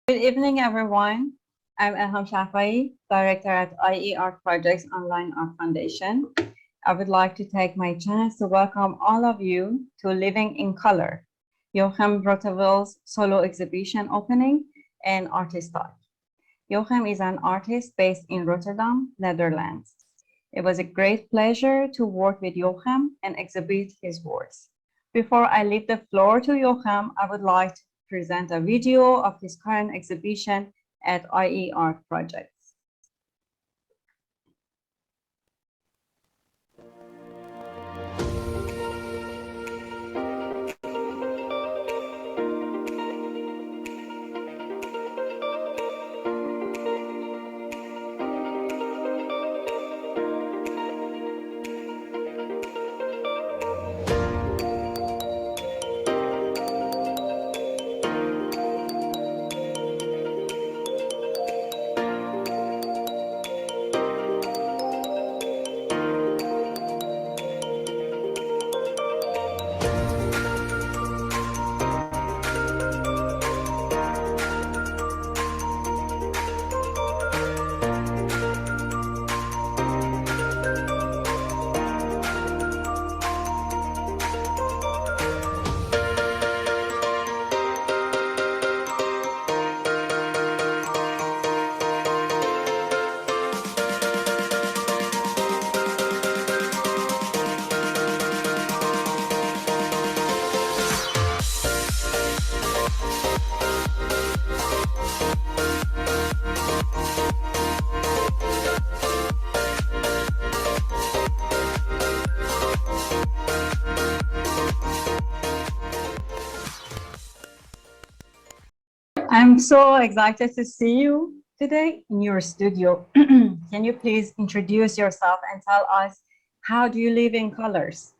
Good evening, everyone. I'm Elham Shafai, Director at IE Art Projects Online Art Foundation. I would like to take my chance to welcome all of you to Living in Color, Jochem Rottewil's solo exhibition opening and artist talk. Jochem is an artist based in Rotterdam, Netherlands. It was a great pleasure to work with Jochem and exhibit his works. Before I leave the floor to Jochem, I would like to present a video of his current exhibition at IE Art Projects. I'm so excited to see you today in your studio. Can you please introduce yourself and tell us how do you live in colors?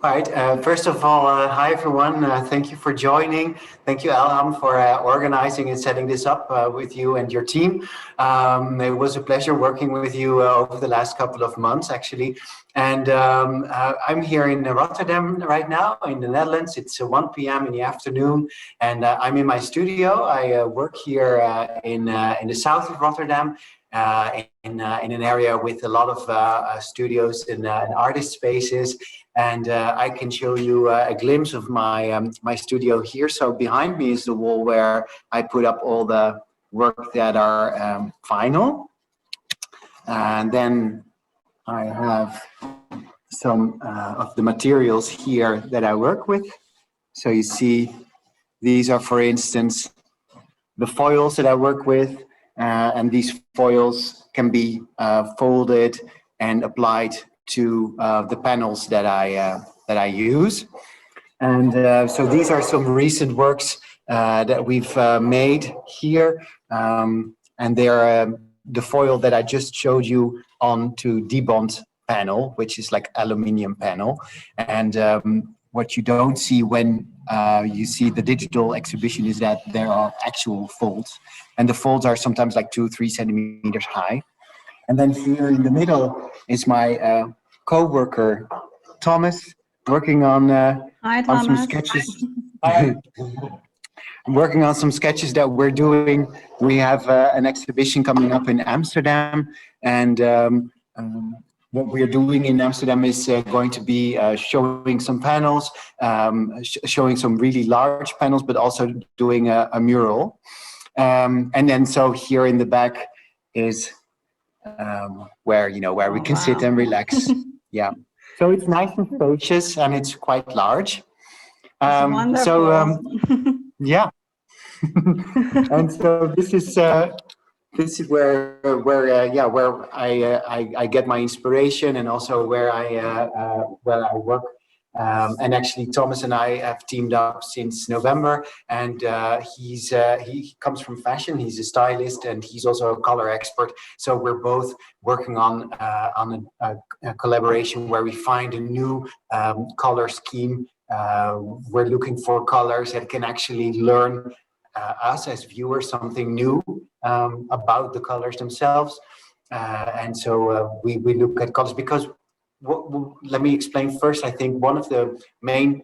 All right. First of all, hi everyone. Thank you for joining. Thank you, Elham, for organizing and setting this up with you and your team. It was a pleasure working with you over the last couple of months, actually. And I'm here in Rotterdam right now, in the Netherlands. It's 1 p.m. in the afternoon, and I'm in my studio. I work here in the south of Rotterdam. In an area with a lot of studios and artist spaces, and I can show you a glimpse of my studio here. So behind me is the wall where I put up all the work that are final, and then I have some of the materials here that I work with. So you see, these are, for instance, the foils that I work with. And these foils can be folded and applied to the panels that I use. And so these are some recent works that we've made here. And they're the foil that I just showed you on to debond panel, which is like aluminium panel. And what you don't see when you see the digital exhibition is that there are actual folds, and the folds are sometimes like 2-3 centimeters high. And then here in the middle is my co-worker Thomas, working on some sketches. Working on some sketches that we're doing. We have an exhibition coming up in Amsterdam, and what we are doing in Amsterdam is going to be showing some panels, showing some really large panels, but also doing a mural. And then so here in the back is where we can sit and relax. Yeah. So it's nice and spacious, and it's quite large. Yeah. And so this is where I get my inspiration, and also where I work. And actually, Thomas and I have teamed up since November, and he comes from fashion. He's a stylist, and he's also a color expert. So we're both working on a collaboration where we find a new color scheme. We're looking for colors that can actually learn us as viewers something new about the colors themselves. And so we look at colors because let me explain first. I think one of the main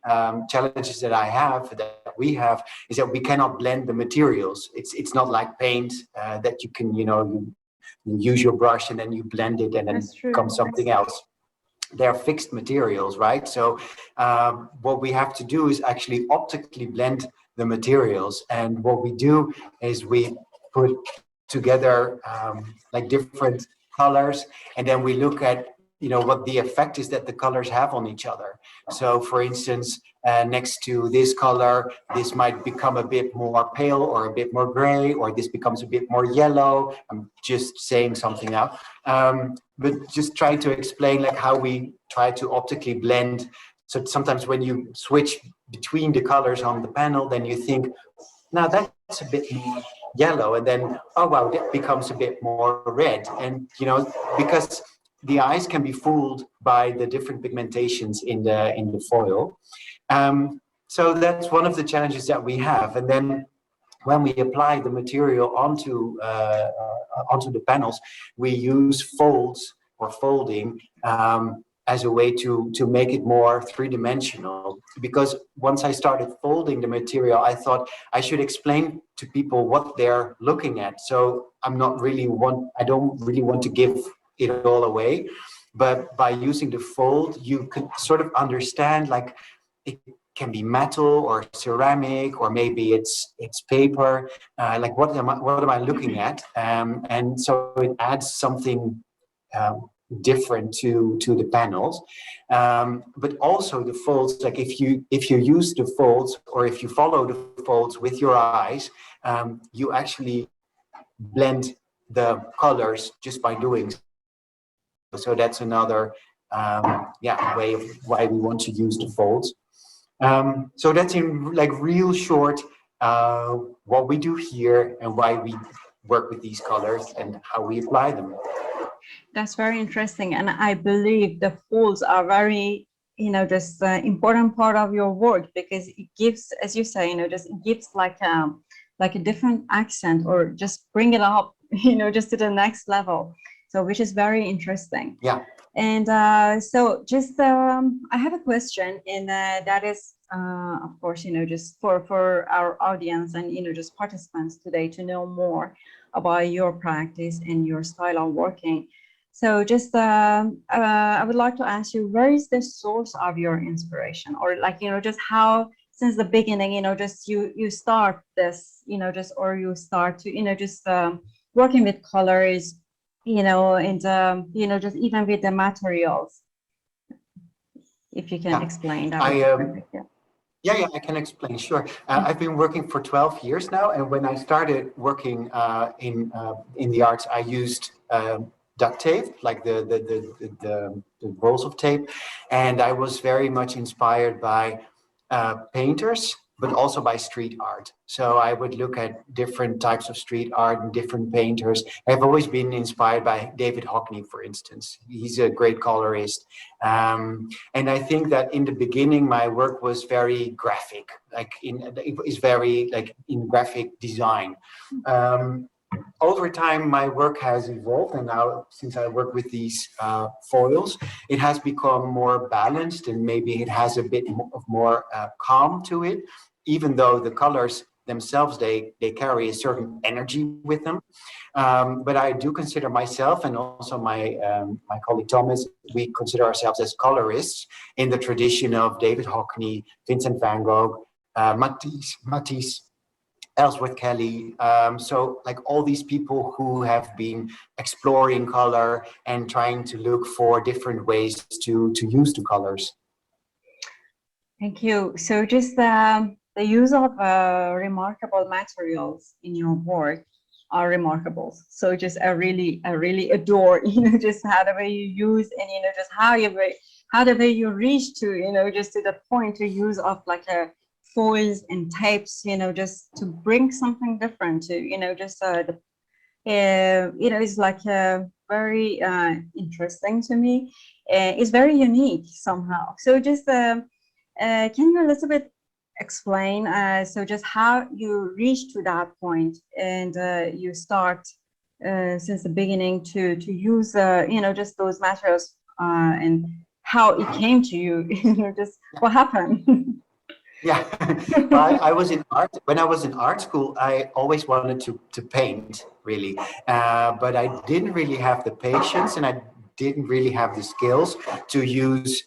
challenges that I have, that we have is that we cannot blend the materials. It's not like paint that you can, you use your brush and then you blend it and then That's it true. becomes something else. They're fixed materials, right? So what we have to do is actually optically blend the materials. And what we do is we put together like different colors, and then we look at what the effect is that the colors have on each other. So for instance, next to this color, this might become a bit more pale or a bit more gray, or this becomes a bit more yellow. I'm just saying something now. But just trying to explain like how we try to optically blend. So sometimes when you switch between the colors on the panel, then you think, now that's a bit more yellow, and then, oh wow, that becomes a bit more red. And because the eyes can be fooled by the different pigmentations in the foil. So that's one of the challenges that we have. And then when we apply the material onto the panels, we use folds or folding as a way to make it more three-dimensional. Because once I started folding the material, I thought I should explain to people what they're looking at. So I don't really want to give it all away, but by using the fold, you can sort of understand, like, it can be metal or ceramic, or maybe it's paper. Like what am I looking at? And so it adds something different to the panels. But also the folds, like if you use the folds, or if you follow the folds with your eyes, you actually blend the colors just by doing so. So that's another way of why we want to use the folds. So that's in like real short what we do here and why we work with these colors and how we apply them. That's very interesting, and I believe the folds are very, just important part of your work, because it gives, as you say, just it gives like a different accent, or just bring it up, just to the next level. So which is very interesting. Yeah. And so just I have a question, and that is, of course, just for our audience and just participants today to know more about your practice and your style of working. So just I would like to ask you, where is the source of your inspiration, or like just how since the beginning just you start this just, or you start to just working with colors, and just even with the materials, if you can explain that would be perfect. Yeah, I can explain. Sure. I've been working for 12 years now, and when I started working in the arts, I used duct tape, like the rolls of tape, and I was very much inspired by painters, but also by street art. So I would look at different types of street art and different painters. I've always been inspired by David Hockney, for instance. He's a great colorist. And I think that in the beginning, my work was very graphic, it was very like in graphic design. Over time, my work has evolved, and now since I work with these foils, it has become more balanced, and maybe it has a bit more calm to it, even though the colors themselves, they carry a certain energy with them. But I do consider myself, and also my colleague Thomas, we consider ourselves as colorists in the tradition of David Hockney, Vincent van Gogh, Matisse, Ellsworth Kelly. So like all these people who have been exploring color and trying to look for different ways to use the colors. Thank you. So just the use of remarkable materials in your work are remarkable. So just I really adore, just how the way you use, and just how the way you reach to, just to the point to use of like a foils and tapes, just to bring something different to, just it's like very interesting to me. It's very unique somehow. So just can you a little bit explain, so just how you reach to that point, and you start since the beginning to use, just those materials, and how it came to you, just what happened? Yeah, I was in art. When I was in art school, I always wanted to paint, really. But I didn't really have the patience and I didn't really have the skills to use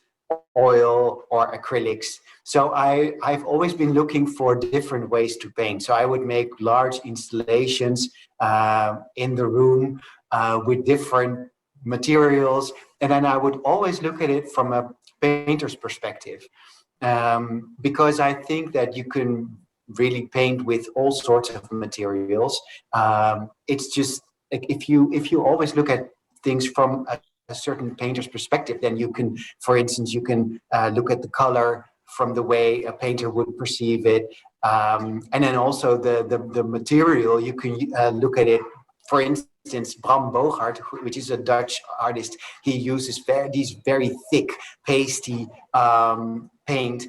oil or acrylics. So I've always been looking for different ways to paint. So I would make large installations in the room with different materials. And then I would always look at it from a painter's perspective. Because I think that you can really paint with all sorts of materials. It's just like if you always look at things from a certain painter's perspective, then you can, for instance, you can look at the color from the way a painter would perceive it, and then also the material. You can look at it. For instance, Bram Bogaert, which is a Dutch artist, he uses these very thick, pasty paint.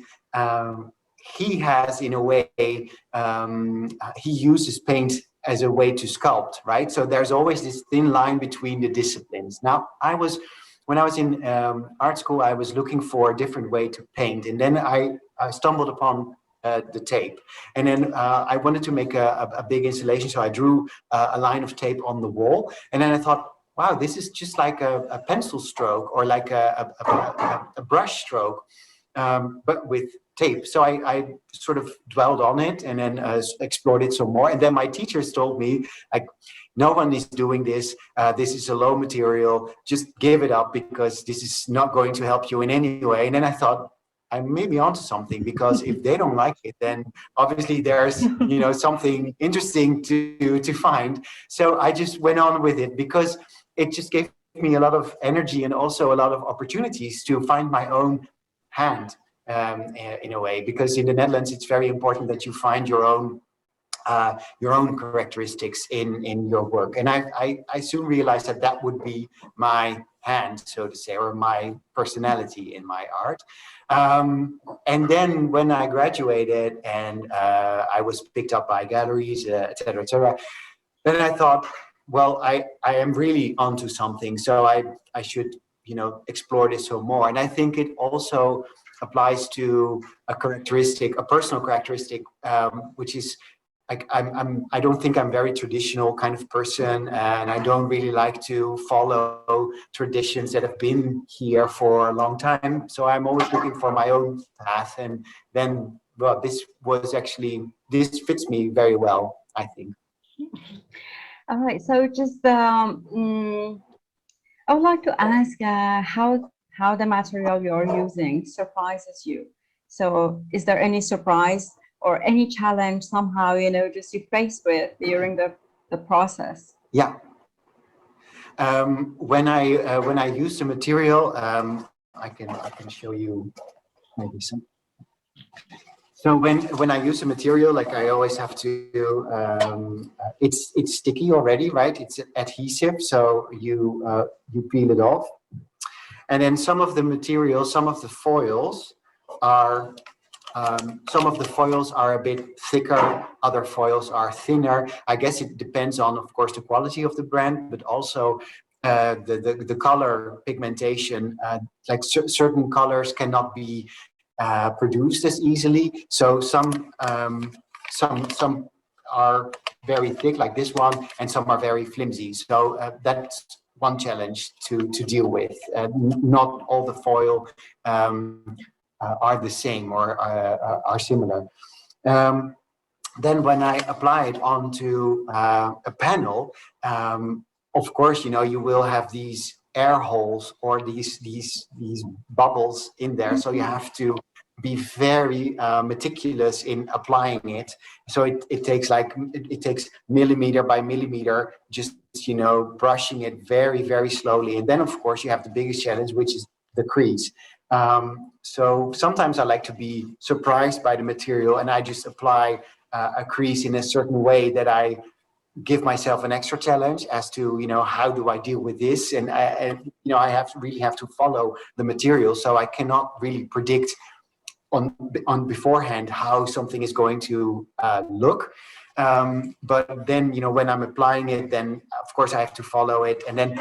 He has, in a way, he uses paint as a way to sculpt, right? So there's always this thin line between the disciplines. Now, when I was in art school, I was looking for a different way to paint, and then I stumbled upon the tape. And then I wanted to make a big installation, so I drew a line of tape on the wall. And then I thought, wow, this is just like a pencil stroke or like a brush stroke, but with tape. So I sort of dwelled on it and then explored it some more. And then my teachers told me, like, no one is doing this. This is a low material. Just give it up because this is not going to help you in any way. And then I thought, I may be onto something, because if they don't like it, then obviously there's something interesting to find. So I just went on with it because it just gave me a lot of energy and also a lot of opportunities to find my own hand, in a way, because in the Netherlands it's very important that you find your own characteristics in your work. And I soon realized that that would be my hand, so to say, or my personality in my art. And then when I graduated and I was picked up by galleries, et cetera, then I thought, well, I am really onto something, so I should explore this some more. And I think it also applies to a personal characteristic, which is, like, I don't think I'm very traditional kind of person, and I don't really like to follow traditions that have been here for a long time. So I'm always looking for my own path, and then, well, this fits me very well, I think. All right. So just I would like to ask how the material you're using surprises you. So is there any surprise or any challenge somehow, just you faced with during the process? Yeah. When I use the material, I can show you maybe some. So when I use a material, like, I always have to, it's sticky already, right? It's adhesive, so you peel it off, and then some of the materials, some of the foils are. Some of the foils are a bit thicker, other foils are thinner. I guess it depends on, of course, the quality of the brand, but also the color pigmentation. Like certain colors cannot be produced as easily. So some are very thick, like this one, and some are very flimsy. So that's one challenge to deal with. Not all the foil are the same or are similar. Then when I apply it onto a panel, of course, you will have these air holes or these bubbles in there. So you have to be very meticulous in applying it. So it takes millimeter by millimeter, just brushing it very, very slowly. And then, of course, you have the biggest challenge, which is the crease. So sometimes I like to be surprised by the material, and I just apply a crease in a certain way that I give myself an extra challenge as to, how do I deal with this? And I really have to follow the material, so I cannot really predict on beforehand how something is going to look. But then, when I'm applying it, then of course I have to follow it. And then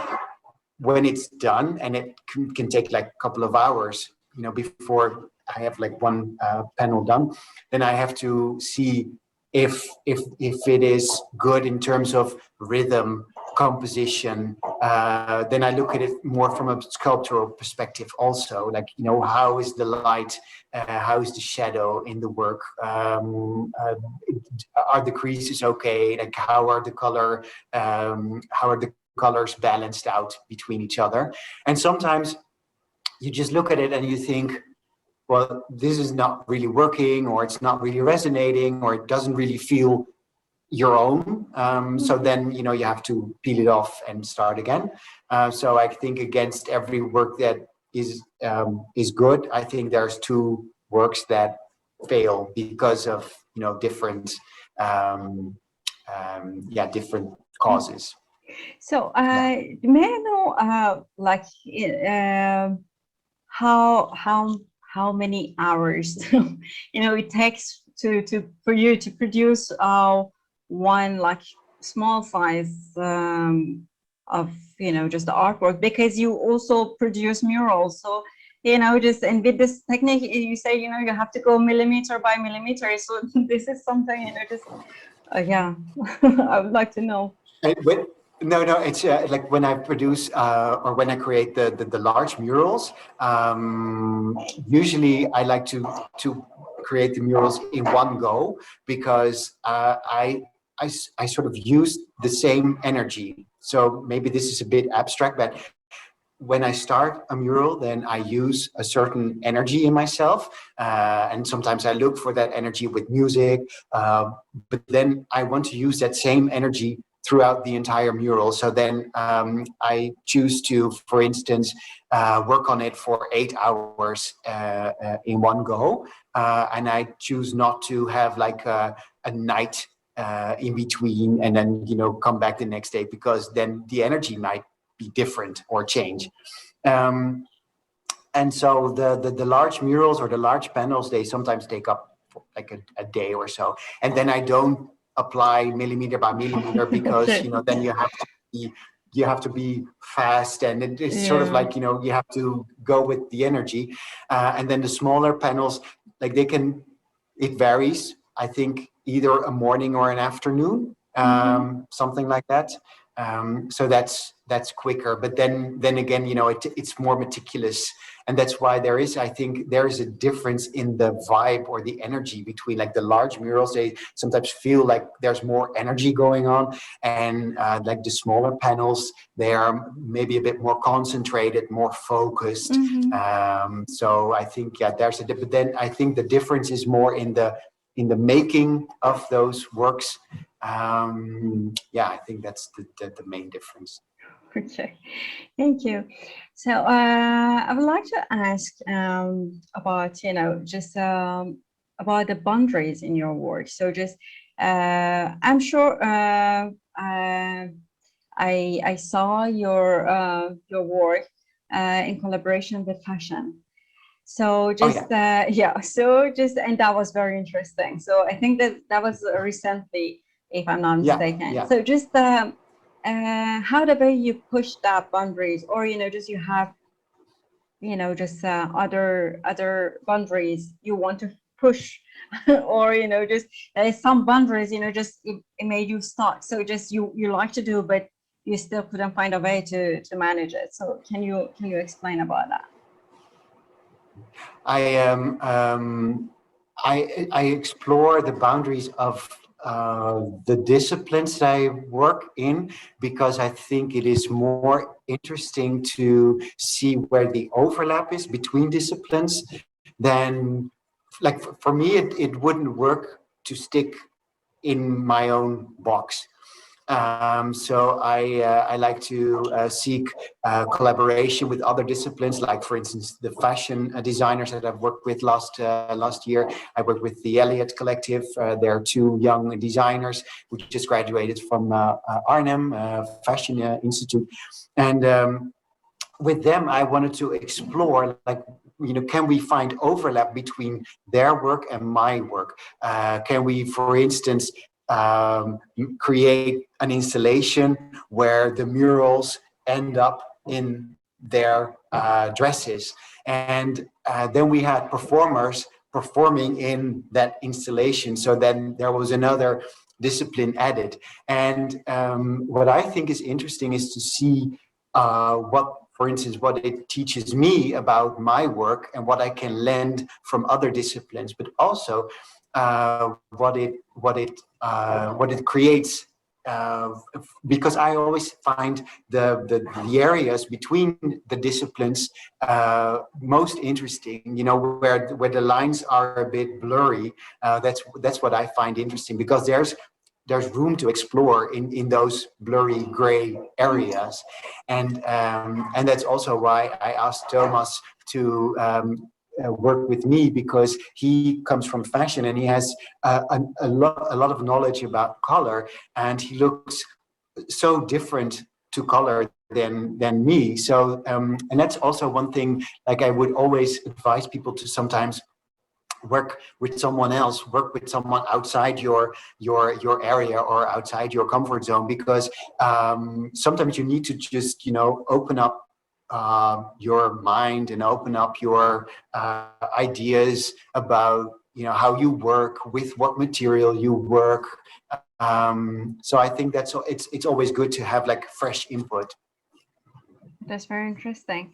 when it's done, and it can take like a couple of hours, before I have like one panel done, then I have to see if it is good in terms of rhythm, composition. Then I look at it more from a sculptural perspective also, like, you know, how is the light, how is the shadow in the work, are the creases okay, like how are the colors balanced out between each other. And sometimes you just look at it and you think, well, this is not really working, or it's not really resonating, or it doesn't really feel your own. So then, you know, you have to peel it off and start again. So I think against every work that is good, I think there's two works that fail because of, you know, different different causes. So, may I know, like, how many hours, you know, it takes for you to produce one like small size of, you know, just the artwork, because you also produce murals. So, you know, just, and with this technique, you say, you know, you have to go millimeter by millimeter. So this is something, you know, just yeah, I would like to know. No, it's like when I produce or when I create the large murals. Usually, I like to create the murals in one go, because I sort of use the same energy. So maybe this is a bit abstract, but when I start a mural, then I use a certain energy in myself, and sometimes I look for that energy with music. But then I want to use that same energy throughout the entire mural. So then I choose to, for instance, work on it for 8 hours in one go, and I choose not to have like a night in between, and then, you know, come back the next day, because then the energy might be different or change. And so the large murals or the large panels, they sometimes take up like a day or so. And then I don't apply millimeter by millimeter, because, you know, then you have to be fast, and it's sort of like, you know, you have to go with the energy. And then the smaller panels, like it varies. I think either a morning or an afternoon, something like that. So that's quicker, but then again, you know, it's more meticulous, and that's why I think there is a difference in the vibe or the energy between like the large murals. They sometimes feel like there's more energy going on, and like the smaller panels, they are maybe a bit more concentrated, more focused. So I think, there's but then I think the difference is more in the making of those works. I think that's the main difference. Okay, thank you. So I would like to ask about, you know, just about the boundaries in your work. So just I'm sure I saw your work in collaboration with fashion. So just so just, and that was very interesting. So I think that was recently, if I'm not mistaken. So just how the way you push that boundaries, or, you know, just you have, you know, just other boundaries you want to push, or, you know, just some boundaries, you know, just it made you stuck. So just you like to do, but you still couldn't find a way to manage it. So can you explain about that? I explore the boundaries of the disciplines that I work in, because I think it is more interesting to see where the overlap is between disciplines than, like, for me, it wouldn't work to stick in my own box. So I like to seek collaboration with other disciplines, like, for instance, the fashion designers that I've worked with last year. I worked with the Elliott Collective. They're two young designers who just graduated from Arnhem Fashion Institute, and with them, I wanted to explore, like, you know, can we find overlap between their work and my work? Can we, for instance, create an installation where the murals end up in their dresses. And then we had performers performing in that installation. So then there was another discipline added. And what I think is interesting is to see for instance, what it teaches me about my work and what I can lend from other disciplines, but also what it creates. Because I always find the areas between the disciplines most interesting. You know, where the lines are a bit blurry. That's what I find interesting, because there's room to explore in those blurry gray areas, and that's also why I asked Thomas to work with me, because he comes from fashion and he has a lot of knowledge about color, and he looks so different to color than me. So and that's also one thing, like I would always advise people to sometimes work with someone else, work with someone outside your area or outside your comfort zone, because sometimes you need to just, you know, open up your mind and open up your ideas about, you know, how you work, with what material you work. So I think it's always good to have like fresh input. That's very interesting.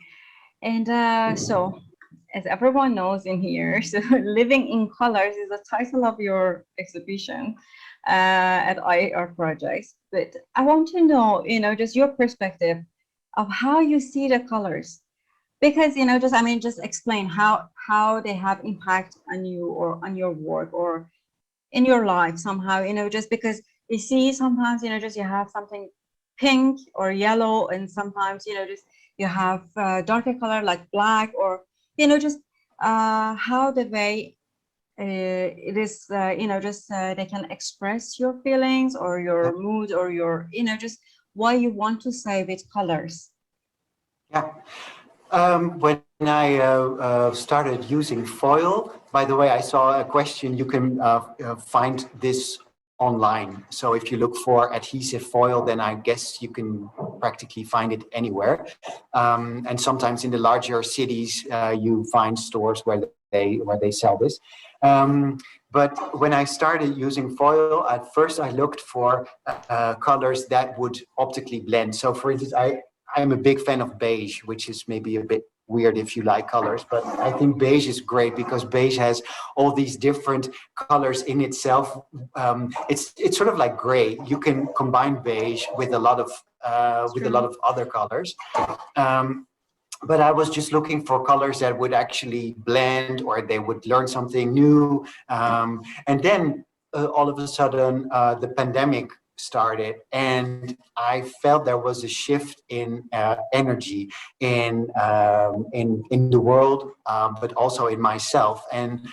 And so, as everyone knows in here, so Living in Colors is the title of your exhibition at IAR Projects. But I want to know, you know, just your perspective of how you see the colors. Because, you know, just explain how they have impact on you or on your work or in your life somehow, you know, just because you see sometimes, you know, just you have something pink or yellow, and sometimes, you know, just you have darker color like black, or, you know, just how the way it is, you know, just they can express your feelings or your mood or your, you know, just what you want to say with colors. Yeah. When I started using foil, by the way, I saw a question. You can find this online. So if you look for adhesive foil, then I guess you can practically find it anywhere. And sometimes in the larger cities, you find stores where they sell this. But when I started using foil, at first I looked for colors that would optically blend. So for instance, I'm a big fan of beige, which is maybe a bit weird if you like colors, but I think beige is great because beige has all these different colors in itself. It's sort of like gray. You can combine beige with a lot of other colors. But I was just looking for colors that would actually blend, or they would learn something new. And then all of a sudden, the pandemic started, and I felt there was a shift in energy in the world, but also in myself. And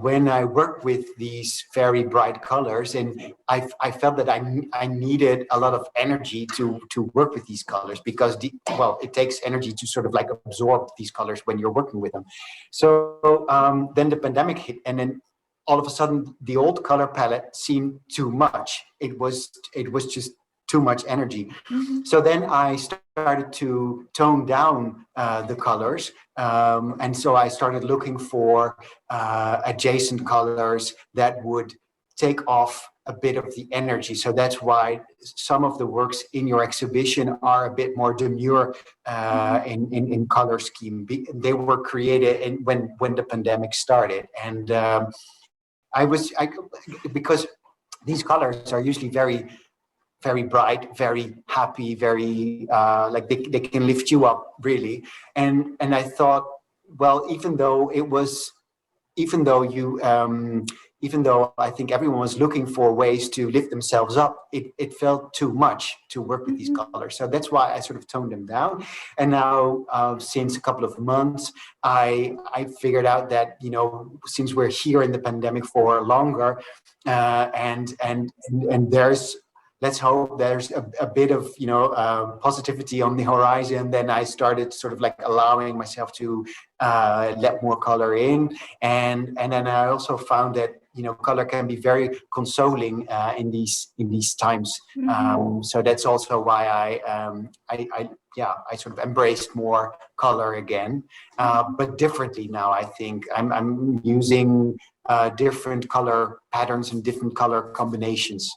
when I work with these very bright colors, and I felt that I needed a lot of energy to work with these colors, because it takes energy to sort of like absorb these colors when you're working with them. So then the pandemic hit, and then all of a sudden the old color palette seemed too much. It was just too much energy. Mm-hmm. So then I started to tone down the colors. And so I started looking for adjacent colors that would take off a bit of the energy. So that's why some of the works in your exhibition are a bit more demure in color scheme. They were created when the pandemic started. And because these colors are usually very bright, very happy, very like they can lift you up really. And I thought, well, even though I think everyone was looking for ways to lift themselves up, it felt too much to work with these colors. So that's why I sort of toned them down. And now since a couple of months, I figured out that, you know, since we're here in the pandemic for longer, and there's, let's hope there's a bit of, you know, positivity on the horizon, then I started sort of like allowing myself to let more color in. And then I also found that, color can be very consoling in these times. So that's also why I sort of embraced more color again, but differently now. I think I'm using different color patterns and different color combinations.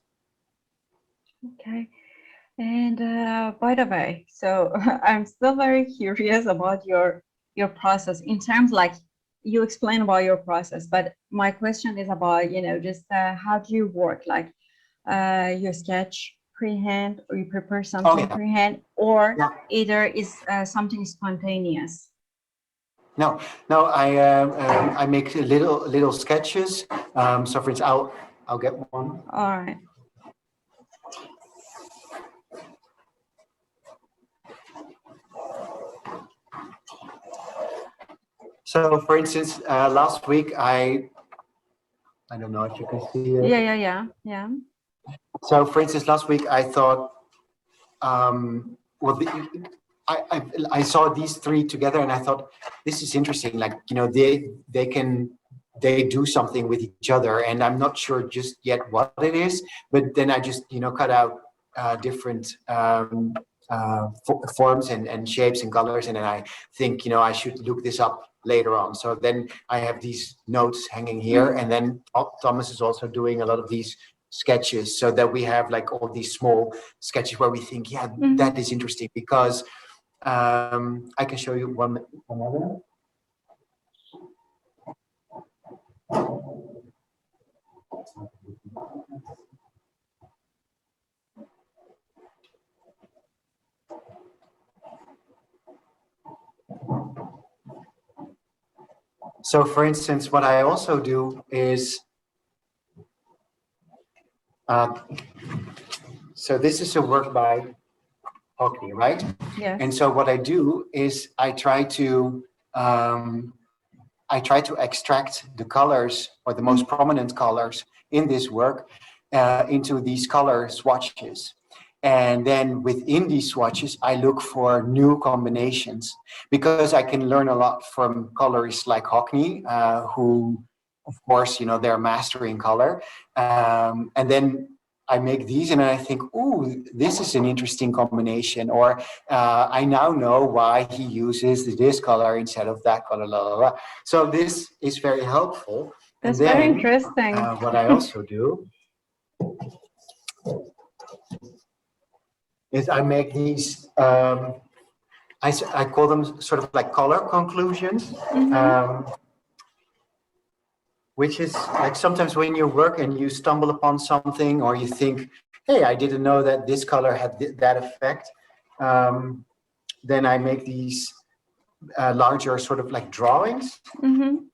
Okay. And by the way, so I'm still very curious about your process in terms like you explain about your process, but my question is about, just how do you work? Like you sketch freehand or you prepare something freehand, or either is something spontaneous? No, I make little sketches. So for instance, I'll get one. All right. So for instance, last week I don't know if you can see it. Yeah. So for instance, last week I thought, well, I saw these three together and I thought, this is interesting. Like, they do something with each other, and I'm not sure just yet what it is. But then I just cut out different forms and shapes and colors, and then I think I should look this up later on. So then I have these notes hanging here, and then Thomas is also doing a lot of these sketches, so that we have like all these small sketches where we think, that is interesting, because I can show you one another. So for instance, what I also do is, so this is a work by Hockney, right? Yes. And so what I do is I try to extract the colors, or the most prominent colors in this work, into these color swatches. And then within these swatches, I look for new combinations, because I can learn a lot from colorists like Hockney, who, of course, they're mastering color. And then I make these and I think, ooh, this is an interesting combination. Or I now know why he uses this color instead of that color, la, la, la. So this is very helpful. That's and then, very interesting. What I also do is I make these, I call them sort of like color conclusions. Which is like sometimes when you work and you stumble upon something, or you think, hey, I didn't know that this color had that effect. Then I make these larger sort of like drawings. I'm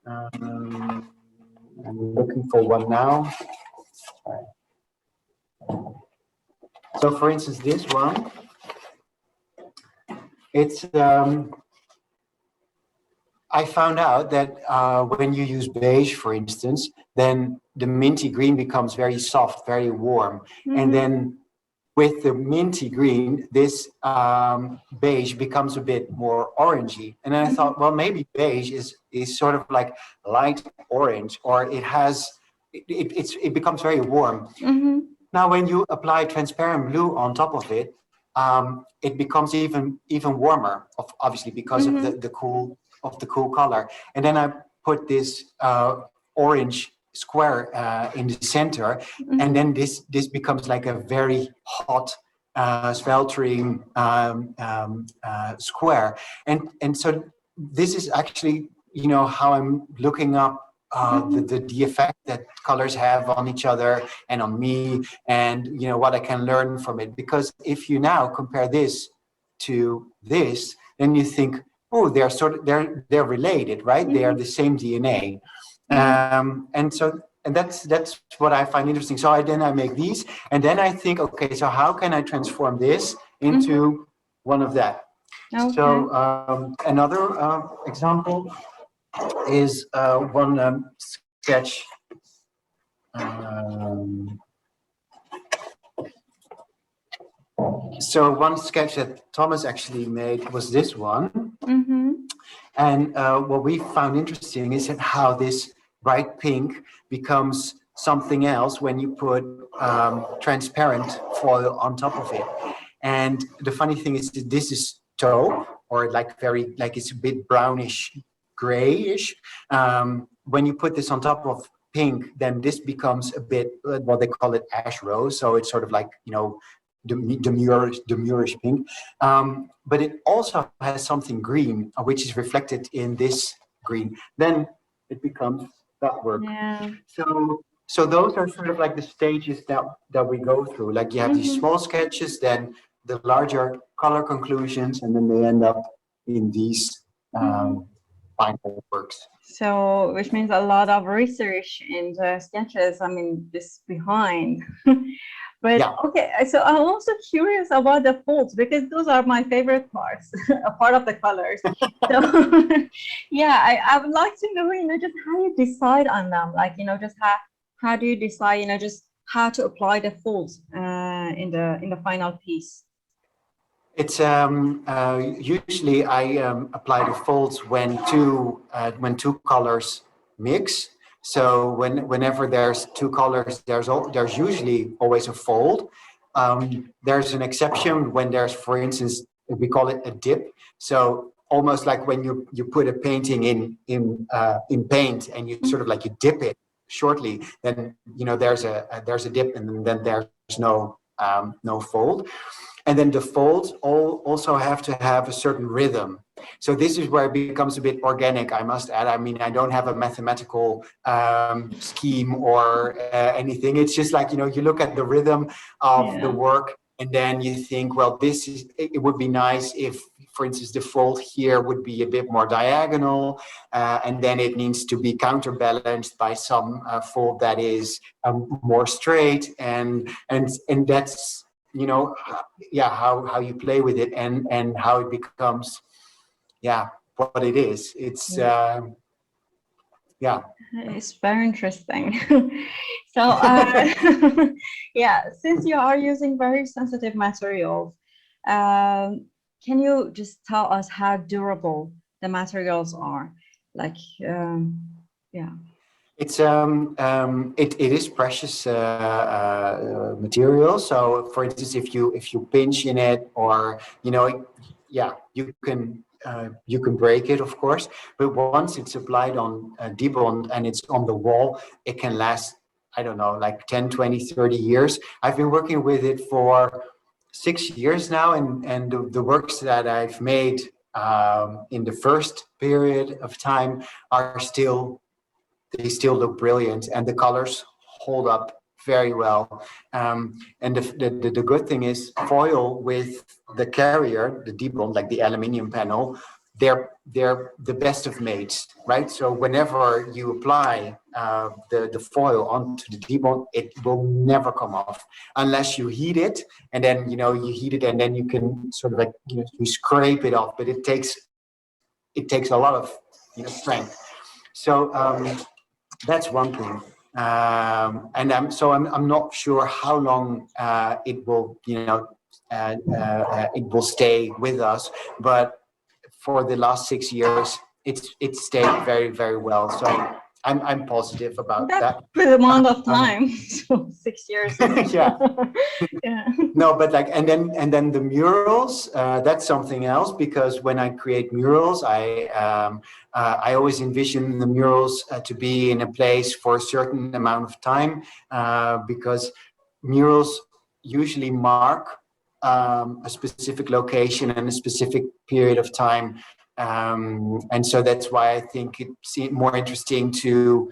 looking for one now. So for instance, this one, it's, I found out that when you use beige, for instance, then the minty green becomes very soft, very warm. And then with the minty green, this beige becomes a bit more orangey. And then I thought, well, maybe beige is sort of like light orange, or it becomes very warm. Now, when you apply transparent blue on top of it, it becomes even warmer, obviously, because of the cool color. And then I put this orange square in the center, and then this becomes like a very hot, sweltering square. And so this is actually, how I'm looking up the effect that colors have on each other and on me, and what I can learn from it. Because if you now compare this to this, then you think, oh, they're related, right? They are the same DNA. And that's what I find interesting. So then I make these, and then I think, okay, so how can I transform this into one of that? Okay. So another example is one sketch. So one sketch that Thomas actually made was this one. And what we found interesting is how this bright pink becomes something else when you put transparent foil on top of it. And the funny thing is that this is taupe, or like very, like it's a bit brownish, grayish. When you put this on top of pink, then this becomes a bit, what they call it, ash rose. So it's sort of like, you know, demurish pink. But it also has something green, which is reflected in this green. Then it becomes that work. Yeah. So those are sort of like the stages that we go through. Like you have these small sketches, then the larger color conclusions, and then they end up in these final works. So, which means a lot of research in the sketches. I mean, this behind. But Yeah. okay, so I'm also curious about the folds because those are my favorite parts, a part of the colors. So, yeah, I would like to know, just how you decide on them. Like, just how do you decide, just how to apply the folds in the final piece? It's usually I apply the folds when two colors mix. So whenever there's two colors, there's usually always a fold. There's an exception when there's, for instance, we call it a dip. So almost like when you put a painting in paint and you sort of like you dip it shortly, then there's a dip and then there's no fold. And then the folds also have to have a certain rhythm. So this is where it becomes a bit organic, I must add. I mean, I don't have a mathematical scheme or anything. It's just like, you look at the rhythm of the work and then you think, well, it would be nice if, for instance, the fold here would be a bit more diagonal, and then it needs to be counterbalanced by some fold that is more straight, and that's how you play with it and how it becomes what it is. It's It's very interesting. So since you are using very sensitive materials, can you just tell us how durable the materials are? Like, yeah. It's it is precious material. So, for instance, if you pinch in it, or you can break it, of course. But once it's applied on debond and it's on the wall, it can last, I don't know, like 10, 20, 30 years. I've been working with it for 6 years now, and the works that I've made in the first period of time they still look brilliant, and the colors hold up very well. And the good thing is, foil with the carrier, the debond, like the aluminium panel, they're the best of mates, right? So whenever you apply the foil onto the debond, it will never come off unless you heat it, and then you heat it, and then you can sort of like you scrape it off, but it takes a lot of strength. So that's one thing. And I'm not sure how long it will it will stay with us, but for the last 6 years it stayed very, very well. So I'm positive about That's that. the amount of time. So 6 years. Yeah. Yeah. No, but like, and then the murals, that's something else, because when I create murals, I always envision the murals to be in a place for a certain amount of time, because murals usually mark a specific location and a specific period of time, and so that's why I think it's more interesting to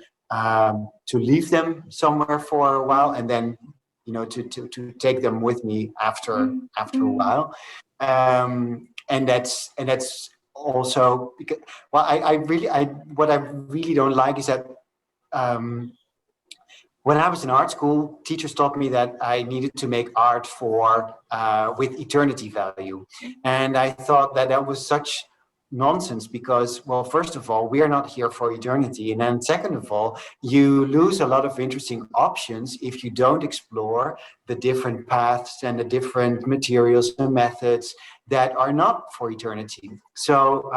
leave them somewhere for a while, and then to take them with me after a while, and that's also because, well, what I really don't like is that when I was in art school, teachers taught me that I needed to make art for with eternity value, and I thought that was such nonsense, because, well, first of all, we are not here for eternity, and then second of all, you lose a lot of interesting options if you don't explore the different paths and the different materials and methods that are not for eternity. So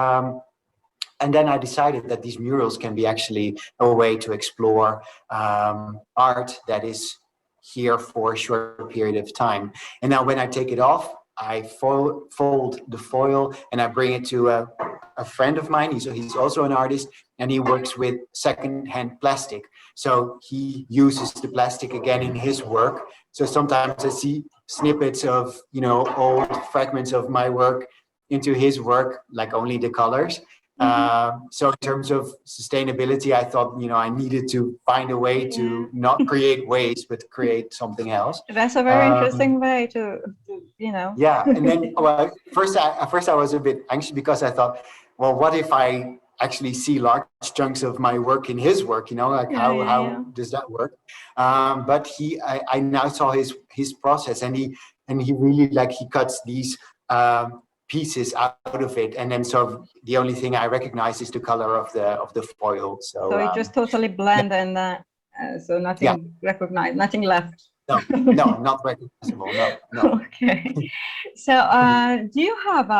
And then I decided that these murals can be actually a way to explore art that is here for a short period of time. And now when I take it off, I fold the foil and I bring it to a friend of mine. He's also an artist, and he works with second-hand plastic. So he uses the plastic again in his work. So sometimes I see snippets of, old fragments of my work into his work, like only the colors. So in terms of sustainability, I thought, I needed to find a way Yeah. to not create waste, but create something else. That's a very interesting way to. Yeah, and then at first I was a bit anxious because I thought, well, what if I actually see large chunks of my work in his work? Like Yeah, yeah, how yeah. does that work? But I now saw his process, and he really he cuts these pieces out of it, and then so the only thing I recognize is the color of the foil. So it just totally Yeah, blend and so yeah, nothing recognized, nothing left. no, not recognizable. No, no. Okay. So, do you have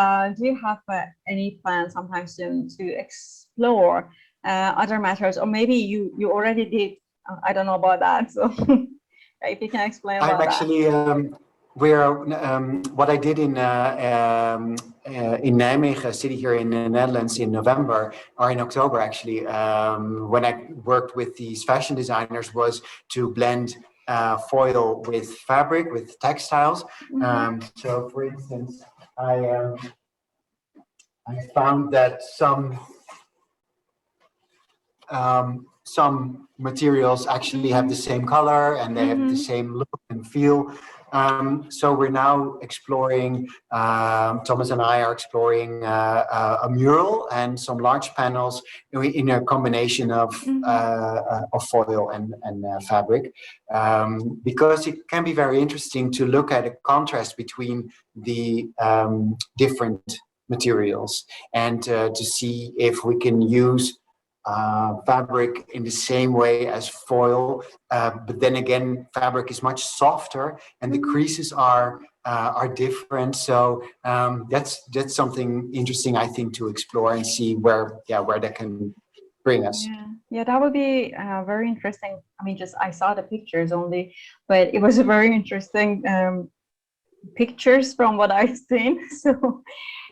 any plans sometimes soon to explore other matters, or maybe you already did? I don't know about that. So, if you can explain I'm about that. actually what I did in Nijmegen, a city here in the Netherlands, in November or in October actually, when I worked with these fashion designers, was to blend foil with fabric, with textiles. So, for instance, I found that some materials actually have the same color and they have the same look and feel. So we're now exploring, Thomas and I are exploring a mural and some large panels in a combination of foil and fabric, because it can be very interesting to look at a contrast between the different materials, and to see if we can use fabric in the same way as foil, but then again, fabric is much softer, and the creases are different. So that's something interesting, I think, to explore and see where that can bring us. Yeah, that would be very interesting. I mean, just I saw the pictures only, but it was a very interesting pictures from what I've seen. So,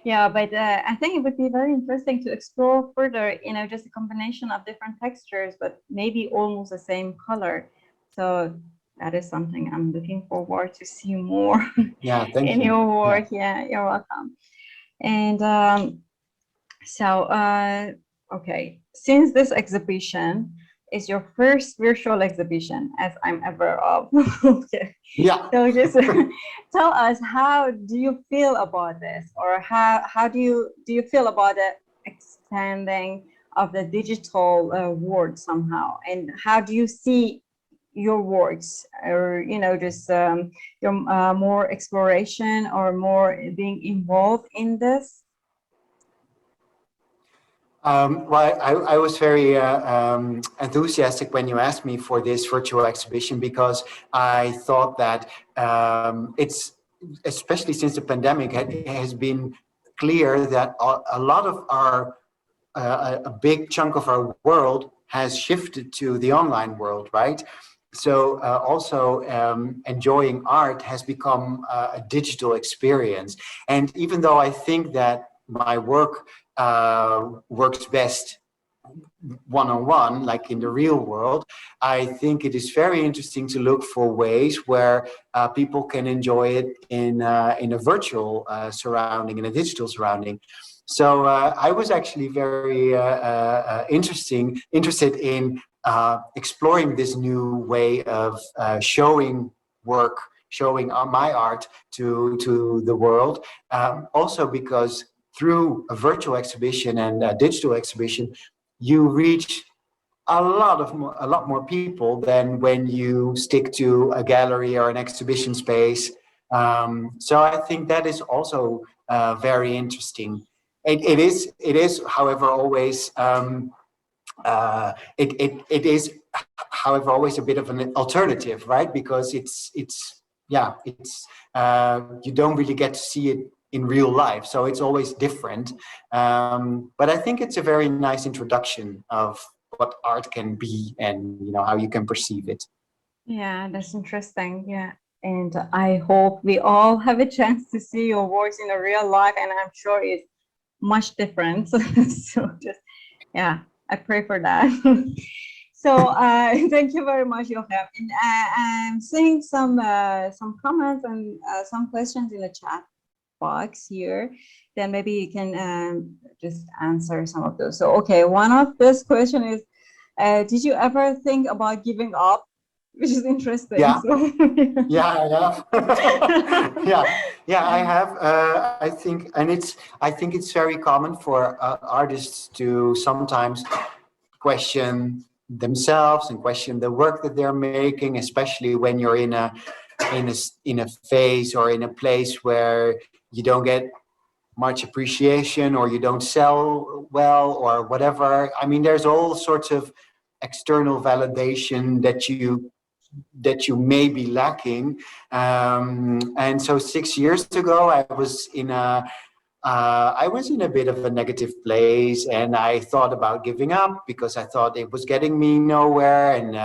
yeah, but I think it would be very interesting to explore further, just a combination of different textures, but maybe almost the same color. So that is something I'm looking forward to see more Yeah, thank in you. your work. Yeah, you're welcome. And so, okay, since this exhibition is your first virtual exhibition, as I'm aware of, okay. Yeah. So just tell us, how do you feel about this, or how do you feel about the expanding of the digital world somehow, and how do you see your works, or just your more exploration or more being involved in this? Well, I was very enthusiastic when you asked me for this virtual exhibition, because I thought that it's, especially since the pandemic, it has been clear that a lot of a big chunk of our world has shifted to the online world, right? So also enjoying art has become a digital experience. And even though I think that my work works best one-on-one, like in the real world, I think it is very interesting to look for ways where people can enjoy it in a virtual surrounding, in a digital surrounding. So I was actually very interested in exploring this new way of showing work, showing my art to the world. Also because through a virtual exhibition and a digital exhibition, you reach a lot more people than when you stick to a gallery or an exhibition space. So I think that is also very interesting. It is, however, always it is, however, always a bit of an alternative, right? Because it's you don't really get to see it in real life. So it's always different. But I think it's a very nice introduction of what art can be and, you know, how you can perceive it. Yeah, that's interesting. Yeah. And I hope we all have a chance to see your works in a real life, and I'm sure it's much different. So just, yeah, I pray for that. So thank you very much, Joachim. And I'm seeing some comments and some questions in the chat box here. Then maybe you can just answer some of those. So, okay, one of this question is, did you ever think about giving up? Which is interesting. Yeah. So, Yeah, I have. Yeah, I have. I think it's very common for artists to sometimes question themselves and question the work that they're making, especially when you're in a phase or in a place where you don't get much appreciation or you don't sell well or whatever. I mean, there's all sorts of external validation that you may be lacking. And so 6 years ago, I was in a bit of a negative place, and I thought about giving up because I thought it was getting me nowhere. And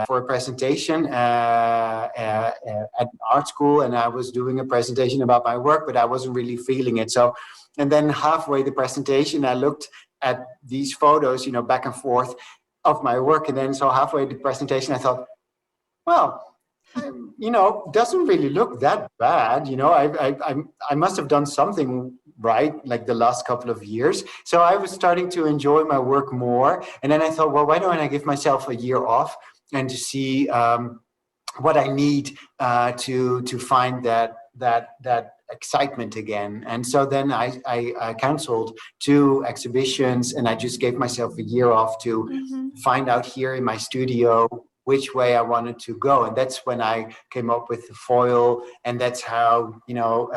for a presentation at art school, and I was doing a presentation about my work, but I wasn't really feeling it. So, and then halfway the presentation, I looked at these photos, you know, back and forth of my work, and then so halfway the presentation, I thought, well, you know, doesn't really look that bad. You know, I must have done something right, like the last couple of years. So I was starting to enjoy my work more. And then I thought, well, why don't I give myself a year off and to see what I need to find that excitement again. And so then I canceled 2 exhibitions, and I just gave myself a year off to find out here in my studio which way I wanted to go. And that's when I came up with the foil, and that's how, you know,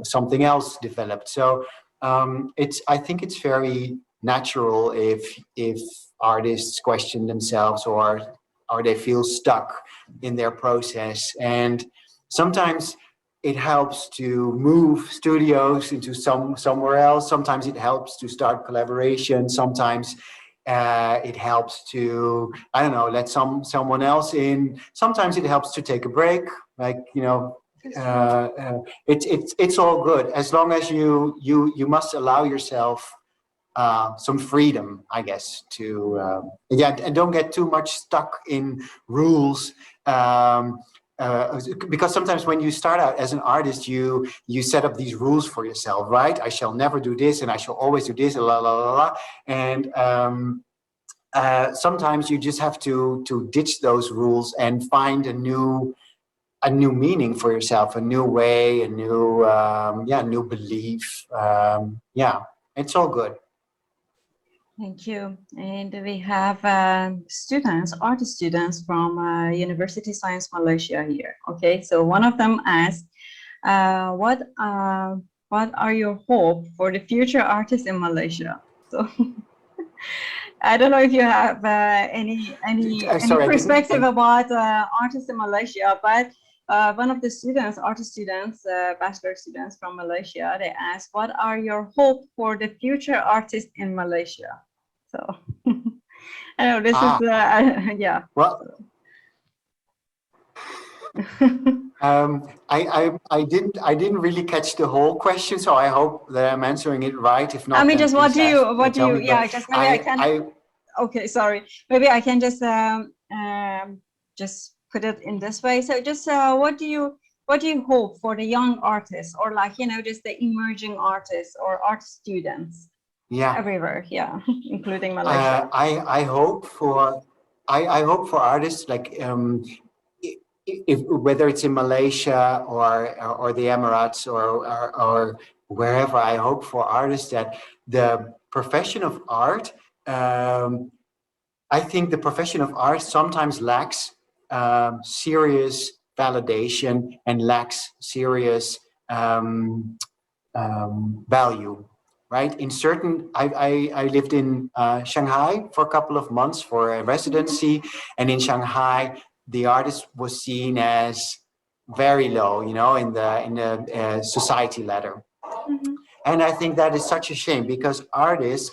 something else developed. So I think it's very natural if artists question themselves or they feel stuck in their process. And sometimes it helps to move studios into somewhere else. Sometimes it helps to start collaboration. Sometimes it helps to, I don't know, let someone else in. Sometimes it helps to take a break, like, you know. It's all good as long as you must allow yourself some freedom, I guess, to and don't get too much stuck in rules. Because sometimes when you start out as an artist, you set up these rules for yourself, right? I shall never do this, and I shall always do this, la la la la. And sometimes you just have to ditch those rules and find a new meaning for yourself, a new way, a new belief. It's all good. thank you. And we have students, art students from University Science Malaysia here. Okay, so one of them asked, what are your hope for the future artists in Malaysia? So I don't know if you have any perspective about artists in Malaysia, but one of the students, artist students, bachelor students from Malaysia, they asked, what are your hope for the future artists in Malaysia? So I know this is yeah. Well, I didn't really catch the whole question, so I hope that I'm answering it right. If not, I mean, just what do you yeah, just maybe I can. Okay, sorry. Maybe I can just put it in this way. So just what do you hope for the young artists, or like, you know, just the emerging artists or art students? Yeah, everywhere, yeah, including Malaysia. I hope for artists like if whether it's in Malaysia or the Emirates or wherever. I hope for artists that the profession of art. I think the profession of art sometimes lacks serious validation and lacks serious value, right? In certain, I lived in Shanghai for a couple of months for a residency, and in Shanghai, the artist was seen as very low, you know, in the society ladder. Mhm. And I think that is such a shame, because artists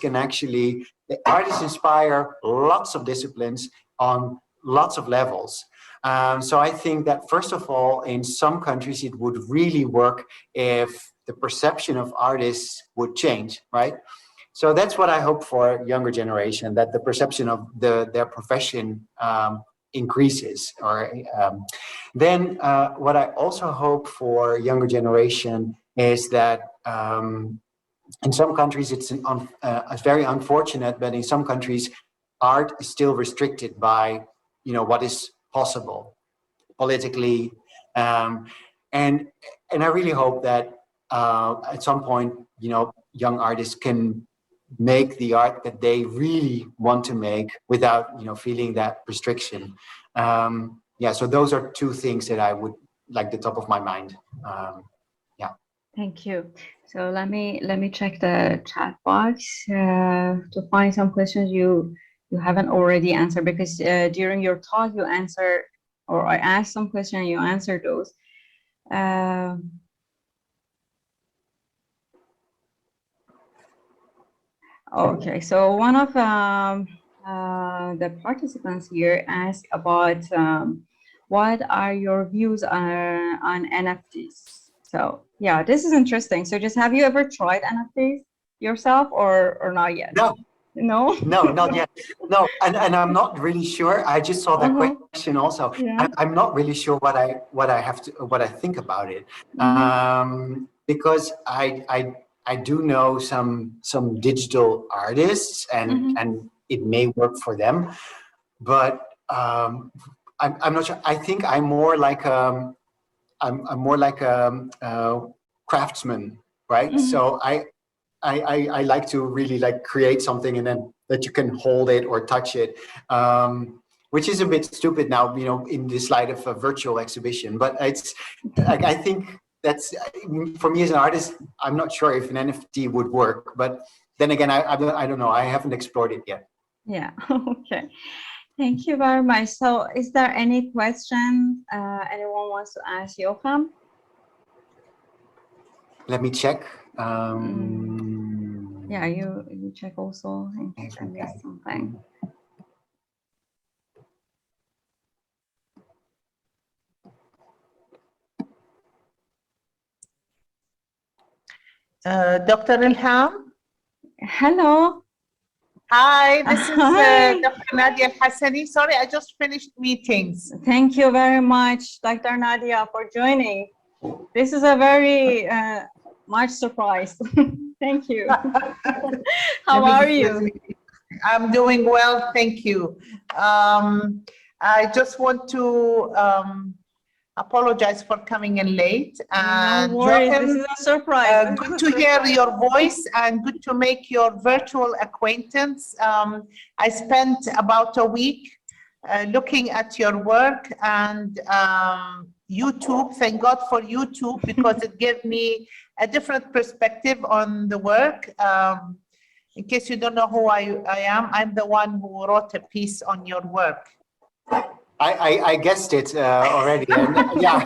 inspire lots of disciplines on lots of levels. So I think that, first of all, in some countries, it would really work if the perception of artists would change, right? So that's what I hope for younger generation, that the perception of their profession increases. Or then what I also hope for younger generation is that in some countries it's very unfortunate, but in some countries art is still restricted by, you know, what is possible politically, um, and I really hope that at some point, you know, young artists can make the art that they really want to make without, you know, feeling that restriction. Yeah, so those are two things that I would like the top of my mind. Yeah. Thank you. So let me check the chat box to find some questions you haven't already answered, because during your talk you answered, or I asked some questions and you answered those. Okay, so one of the participants here asked about what are your views on NFTs? So yeah, this is interesting. So just, have you ever tried NFTs yourself, or not yet? No, No? no, not yet. No, and I'm not really sure. I just saw that Uh-huh. question also. Yeah. I'm not really sure what I think about it, Mhm. because I do know some digital artists, Mhm. and it may work for them, but I'm not sure. I think I'm more like a craftsman, right? Mhm. So I like to really like create something, and then that you can hold it or touch it, which is a bit stupid now, you know, in this light of a virtual exhibition. But it's like, I think that's, for me as an artist, I'm not sure if an NFT would work. But then again, I don't know. I haven't explored it yet. Yeah. Okay. Thank you very much. So is there any question anyone wants to ask Joachim? Let me check. Yeah, you check also in case I Even missed kijken. something. Dr. Ilham. Hello. Hi, this is Hi. Dr. Nadia Al-Hassani. Sorry, I just finished meetings. Thank you very much, Dr. Nadia, for joining. This is a very much surprise. Thank you. How are you? I'm doing well, thank you. I just want to apologize for coming in late. No And worries. This Joachim, is a surprise. good to hear your voice and good to make your virtual acquaintance. I spent about a week looking at your work and YouTube. Thank God for YouTube, because it gave me a different perspective on the work. In case you don't know who I am, I'm the one who wrote a piece on your work. I guessed it already, and yeah,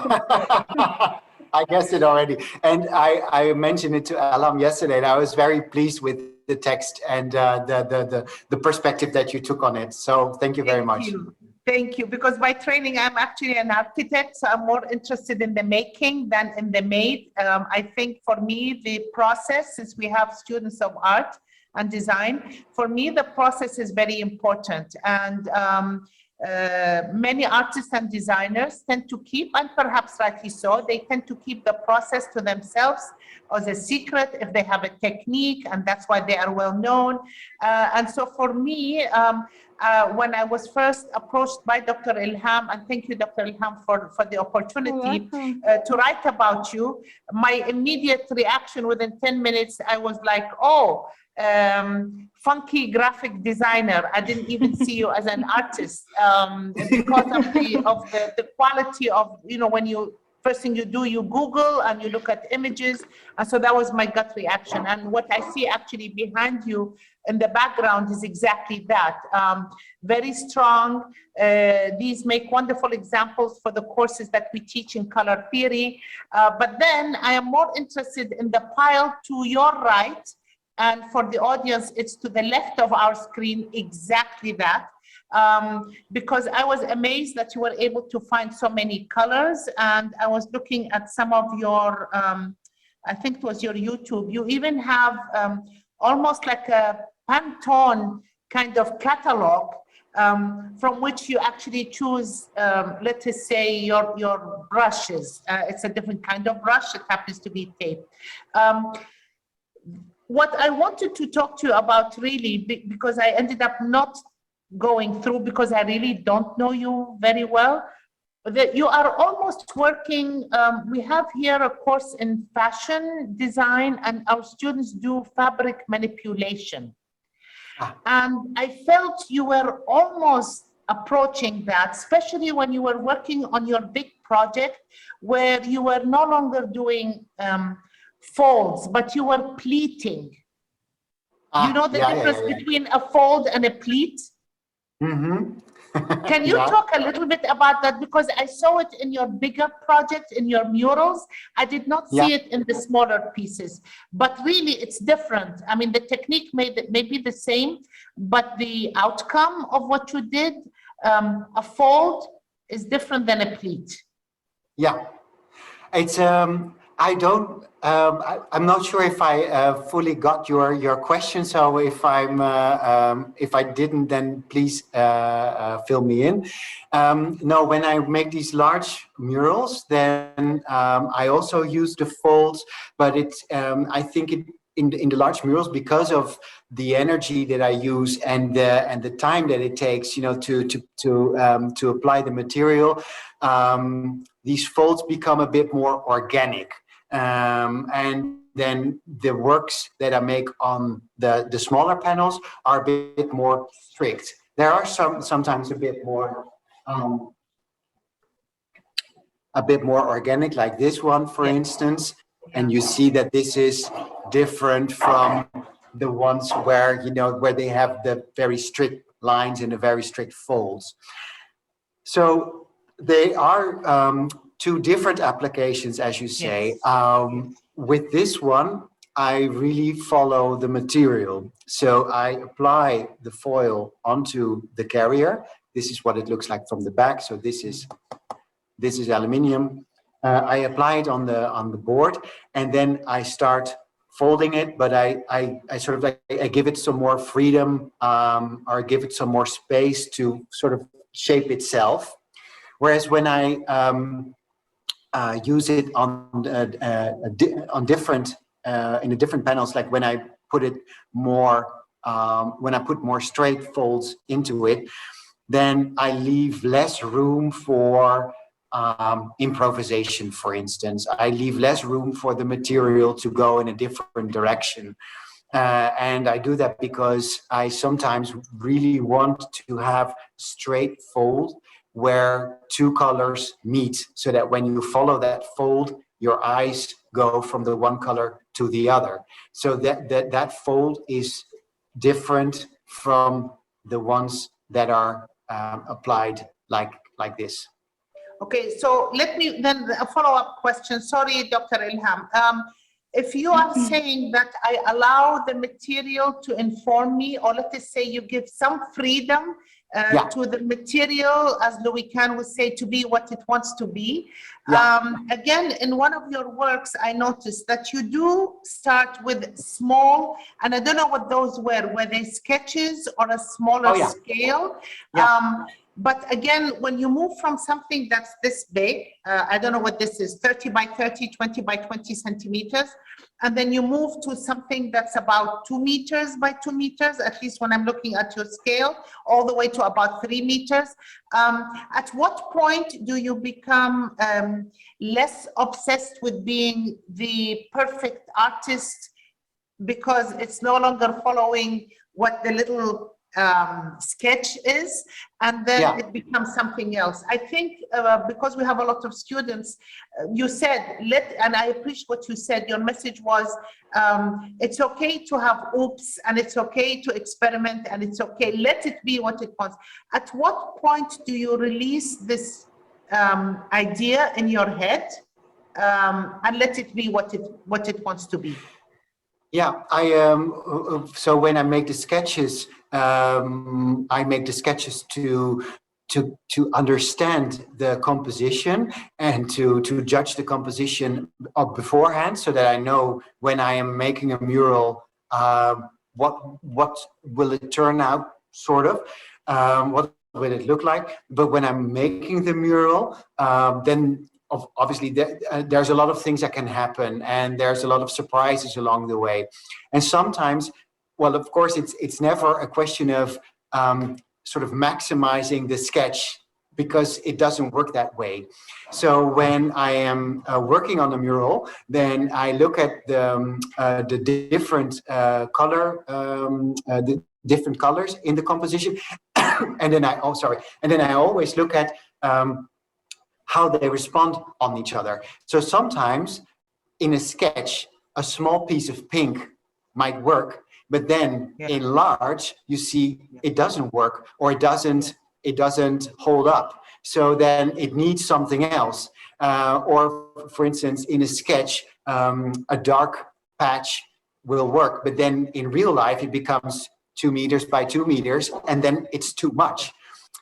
I guessed it already. And I mentioned it to Alam yesterday, and I was very pleased with the text and the perspective that you took on it. So thank you very much. Thank you. Because by training, I'm actually an architect, so I'm more interested in the making than in the made. I think for me, the process, since we have students of art and design, for me, the process is very important. And many artists and designers tend to keep, and perhaps rightly so, they tend to keep the process to themselves as a secret if they have a technique, and that's why they are well known. And so for me, when I was first approached by Dr. Ilham, and thank you, Dr. Ilham, for the opportunity to write about you, my immediate reaction within 10 minutes, I was like, oh, funky graphic designer. I didn't even see you as an artist because of the quality of, you know, when you first thing you do, you Google and you look at images. And so that was my gut reaction. And what I see actually behind you in the background is exactly that. Very strong. These make wonderful examples for the courses that we teach in color theory. But then I am more interested in the pile to your right. And for the audience, it's to the left of our screen, exactly that. Because I was amazed that you were able to find so many colors. And I was looking at some of your, I think it was your YouTube. You even have almost like a Pantone kind of catalog from which you actually choose, let us say, your brushes. It's a different kind of brush. It happens to be tape. What I wanted to talk to you about really, because I ended up not going through because I really don't know you very well, that you are almost working, we have here a course in fashion design and our students do fabric manipulation. And I felt you were almost approaching that, especially when you were working on your big project where you were no longer doing folds, but you were pleating. You know the difference between a fold and a pleat? Mm-hmm. Can you talk a little bit about that? Because I saw it in your bigger project, in your murals. I did not see it in the smaller pieces, but really it's different. I mean, the technique may be the same, but the outcome of what you did, a fold is different than a pleat. Yeah, it's, I'm not sure if I fully got your question. So if if I didn't, then please fill me in. No, when I make these large murals, then I also use the folds, but it's, I think in the large murals, because of the energy that I use and the time that it takes, to apply the material, these folds become a bit more organic. And then the works that I make on the smaller panels are a bit more strict. There are sometimes a bit more organic, like this one, for instance. And you see that this is different from the ones where, where they have the very strict lines and the very strict folds. So they are two different applications, as you say. With this one, I really follow the material. So I apply the foil onto the carrier. This is what it looks like from the back. So this is aluminium. I apply it on the board, and then I start folding it. But I sort of I give it some more freedom, or give it some more space to sort of shape itself. Whereas when I use it on different in the different panels, like when I put it more when I put more straight folds into it, then I leave less room for improvisation. For instance, I leave less room for the material to go in a different direction. And I do that because I sometimes really want to have straight fold where two colors meet, so that when you follow that fold, your eyes go from the one color to the other. So that fold is different from the ones that are applied like this. Okay, so let me then a follow-up question. Sorry, Dr. Ilham. If you are saying that I allow the material to inform me, or let us say you give some freedom to the material, as Louis Kahn would say, to be what it wants to be. Again, in one of your works, I noticed that you do start with small, and I don't know what those were they sketches or a smaller scale? But again, when you move from something that's this big, I don't know what this is, 30 by 30, 20 by 20 centimeters, and then you move to something that's about 2 meters by 2 meters, at least when I'm looking at your scale, all the way to about 3 meters. At what point do you become less obsessed with being the perfect artist, because it's no longer following what the little sketch is, and then Yeah. it becomes something else. I think because we have a lot of students, you said, and I appreciate what you said, your message was, it's okay to have oops, and it's okay to experiment, and it's okay, let it be what it wants. At what point do you release this idea in your head and let it be what it wants to be? Yeah, so when I make the sketches, I make the sketches to understand the composition and to judge the composition beforehand, so that I know when I am making a mural, what will it turn out, sort of, what will it look like. But when I'm making the mural, then obviously there's a lot of things that can happen, and there's a lot of surprises along the way. And sometimes, well, of course, it's never a question of sort of maximizing the sketch, because it doesn't work that way. So when I am working on a mural, then I look at the different the different colors in the composition, and then I always look at how they respond on each other. So sometimes in a sketch, a small piece of pink might work, but then in large, you see it doesn't work, or it doesn't hold up. So then it needs something else. Or for instance, in a sketch, a dark patch will work, but then in real life, it becomes 2 meters by 2 meters, and then it's too much.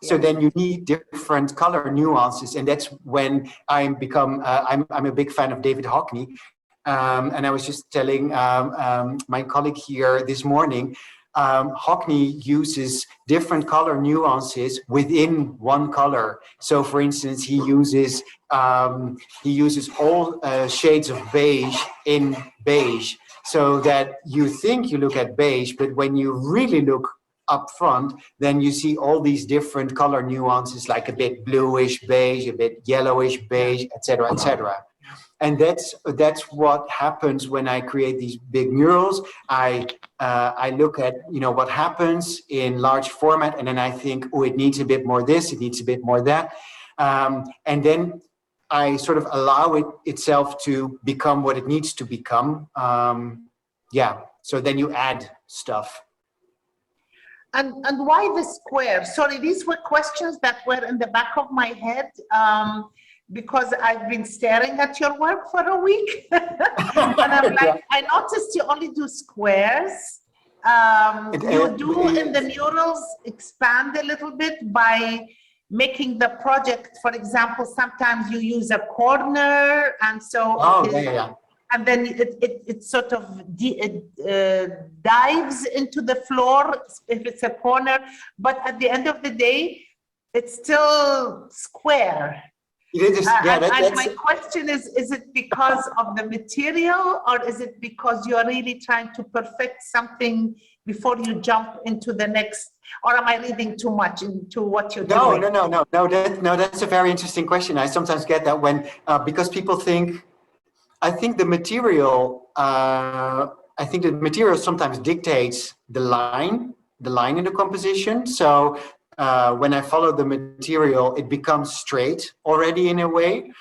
So then you need different color nuances, and that's when I become. I'm a big fan of David Hockney, and I was just telling my colleague here this morning. Hockney uses different color nuances within one color. So, for instance, he uses all shades of beige in beige, so that you think you look at beige, but when you really look up front, then you see all these different color nuances, like a bit bluish beige, a bit yellowish beige, etc., etc. And that's what happens when I create these big murals. I look at what happens in large format, and then I think, oh, it needs a bit more this, it needs a bit more that, and then I sort of allow it itself to become what it needs to become. So then you add stuff. And why the square? Sorry, these were questions that were in the back of my head, because I've been staring at your work for a week. And I'm like, I noticed you only do squares. You do in the murals expand a little bit by making the project, for example, sometimes you use a corner, and so and then it sort of dives into the floor if it's a corner, but at the end of the day, it's still square. And my question is it because of the material, or is it because you're really trying to perfect something before you jump into the next, or am I reading too much into what you're doing? No, that's a very interesting question. I sometimes get that when, because people think, I think the material sometimes dictates the line in the composition. So when I follow the material, it becomes straight already in a way.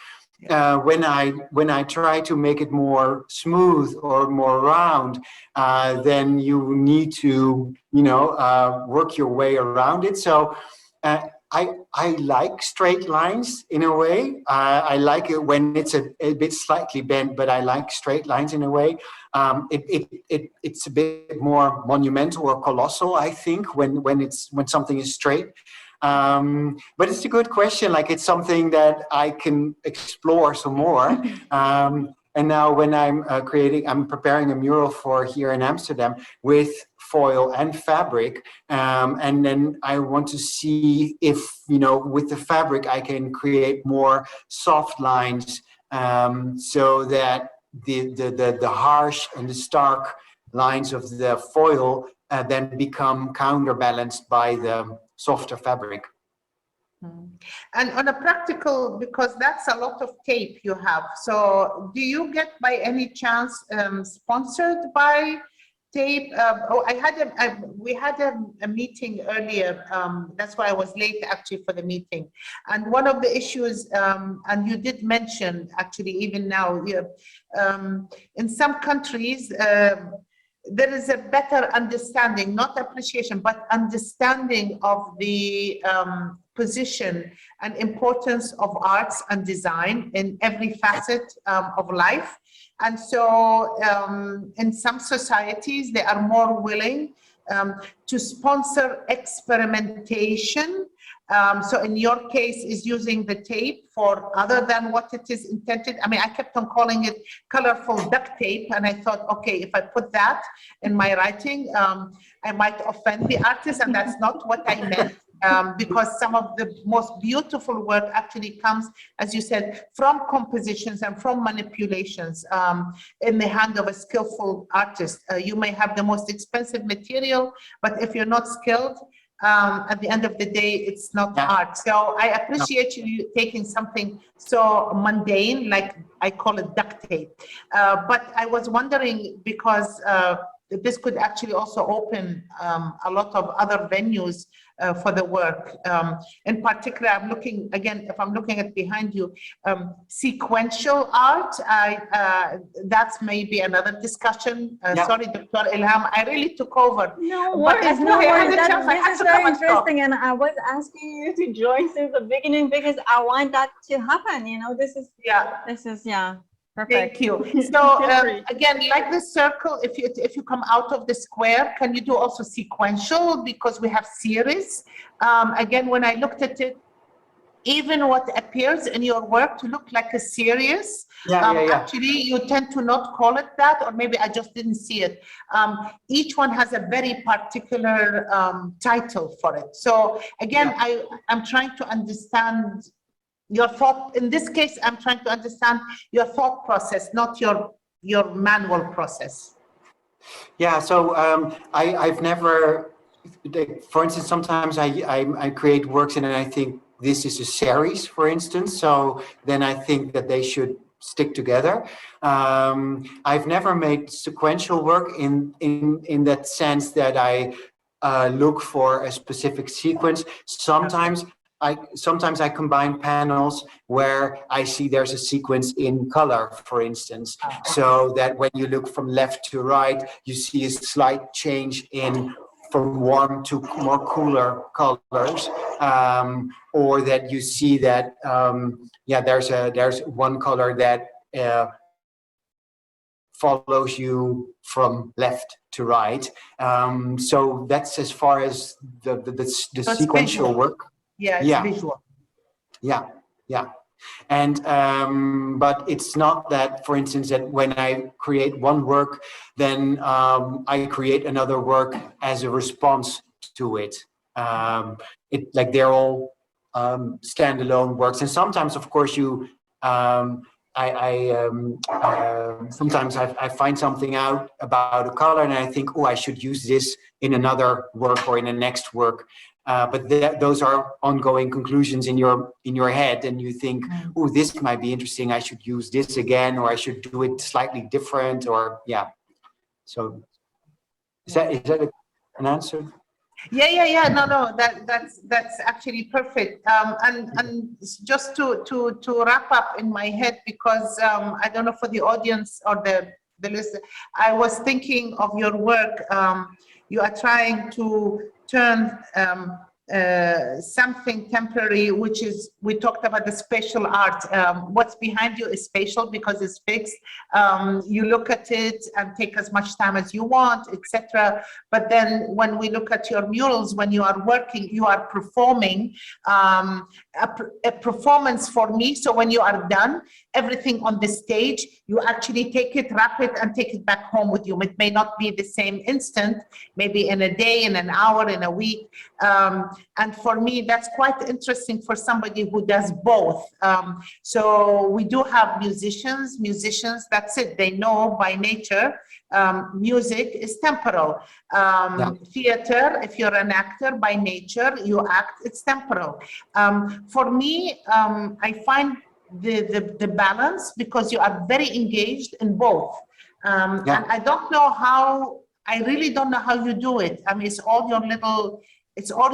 When I try to make it more smooth or more round, then you need to work your way around it. So I like straight lines in a way. I like it when it's a bit slightly bent, but I like straight lines in a way. It's a bit more monumental or colossal, I think, when something is straight. But it's a good question. Like, it's something that I can explore some more. And now when I'm preparing a mural for here in Amsterdam with foil and fabric. And then I want to see if, with the fabric, I can create more soft lines, so that the harsh and the stark lines of the foil then become counterbalanced by the softer fabric. And on a practical, because that's a lot of tape you have. So do you get by any chance sponsored by tape. We had a meeting earlier. That's why I was late actually for the meeting. And one of the issues, and you did mention actually even now, in some countries, there is a better understanding, not appreciation, but understanding of the position and importance of arts and design in every facet of life. And so in some societies, they are more willing to sponsor experimentation. So in your case is using the tape for other than what it is intended. I mean, I kept on calling it colorful duct tape. And I thought, okay, if I put that in my writing, I might offend the artist, and that's not what I meant. Because some of the most beautiful work actually comes, as you said, from compositions and from manipulations in the hand of a skillful artist. You may have the most expensive material, but if you're not skilled, at the end of the day, it's not art. So I appreciate you taking something so mundane, like I call it duct tape. But I was wondering, because this could actually also open a lot of other venues for the work. In particular, I'm looking, again, if I'm looking at behind you, sequential art, that's maybe another discussion. Sorry, Dr. Ilham, I really took over. No worries, no worries. This is very interesting, and I was asking you to join since the beginning because I want that to happen. You know, this is perfect. Thank you. So again, like the circle, if you come out of the square, can you do also sequential, because we have series? Again, when I looked at it, even what appears in your work to look like a series, actually you tend to not call it that, or maybe I just didn't see it. Each one has a very particular title for it. So again, I'm trying to understand your thought. In this case, I'm trying to understand your thought process, not your manual process. Yeah, so I've never, for instance, sometimes I create works and then I think this is a series, for instance, so then I think that they should stick together. I've never made sequential work in that sense that I look for a specific sequence. Sometimes I combine panels where I see there's a sequence in color, for instance, so that when you look from left to right, you see a slight change in from warm to more cooler colors, or that you see that there's one color that follows you from left to right. So that's as far as the sequential work. Yeah, it's visual. Yeah. And but it's not that, for instance, that when I create one work, then I create another work as a response to it. Like they're all standalone works, and sometimes, of course, sometimes I find something out about a color, and I think, oh, I should use this in another work or in the next work. But those are ongoing conclusions in your head, and you think, oh, this might be interesting. I should use this again, or I should do it slightly different, or So, is that an answer? Yeah. No. That's actually perfect. And just to wrap up in my head, because I don't know for the audience or the listener, I was thinking of your work. You are trying to turn something temporary, which is, we talked about the spatial art. What's behind you is spatial because it's fixed. You look at it and take as much time as you want, etc. But then when we look at your murals, when you are working, you are performing a performance for me. So when you are done, everything on the stage, you actually take it, wrap it, and take it back home with you. It may not be the same instant, maybe in a day, in an hour, in a week. And for me, that's quite interesting for somebody who does both. So we do have musicians, that's it. They know by nature, music is temporal. Theater, if you're an actor, by nature, you act, it's temporal. For me, I find the balance, because you are very engaged in both. And I don't know how I really don't know how you do it. I mean, it's all